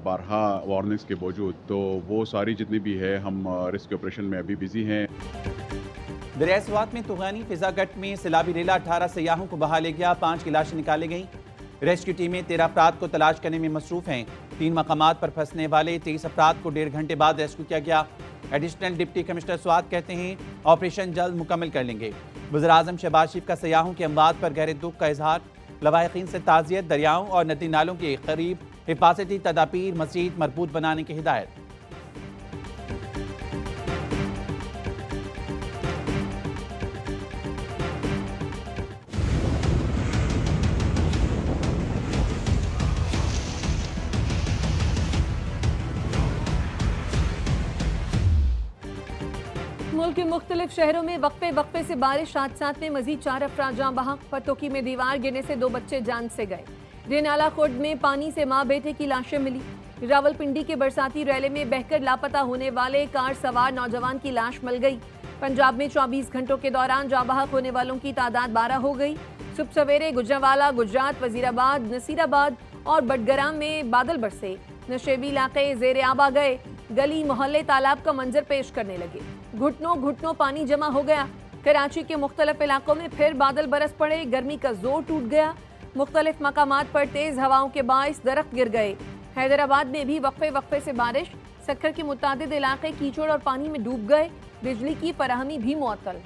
बारहा वार्निंग्स के बावजूद, तो वो सारी जितनी भी है हम रेस्क्यू ऑपरेशन में अभी बिजी हैं। दरिया स्वात में तूफानी फिजागट में सैलाबी रेला 18 सयाहों को बहा ले गया, 5 की लाशें निकाली गईं। रेस्क्यू टीमें 13 अफराद को तलाश करने में मसरूफ हैं। 3 मकामात पर फंसने वाले 23 अफराद को 1.5 घंटे बाद रेस्क्यू किया गया। एडिशनल डिप्टी कमिश्नर स्वात कहते हैं ऑपरेशन जल्द मुकम्मल कर लेंगे। वज़ीर-ए-आज़म शहबाज शरीफ का सयाहों के अमवात पर गहरे दुख का इजहार। लवाहिकीन से ताज़ियत, दरियाओं और नदी नालों के करीब हिफाजती तदाबीर मज़ीद मजबूत बनाने की हिदायत। मुल्क के मुख्तलिफ शहरों में वक्फे वक्फे से बारिश, हादसात में मजीद 4 अफराद जाँ बहक। पतोकी में दीवार गिरने से 2 बच्चे जान से गए। रेनाला खुर्द में पानी से माँ बेटे की लाशें मिली। रावलपिंडी के बरसाती रैले में बहकर लापता होने वाले कार सवार नौजवान की लाश मिल गई। पंजाब में 24 घंटों के दौरान जाँ बहक होने वालों की तादाद 12 हो गई। सुबह सवेरे गुजरांवाला, गुजरात, वजीराबाद, नसीराबाद और बडगराम में बादल बरसे। नशेबी इलाके जेर आब आ गए। गली मोहल्ले तालाब का मंजर पेश करने लगे। घुटनों घुटनों पानी जमा हो गया। कराची के मुख्तलिफ इलाकों में फिर बादल बरस पड़े। गर्मी का जोर टूट गया। मुख्तलिफ मकामात पर तेज हवाओं के बाइस दरख्त गिर गए। हैदराबाद में भी वक्फे वक्फे से बारिश। सक्खर के मुतादिद इलाके कीचड़ और पानी में डूब गए। बिजली की फराहमी भी मुअत्तल।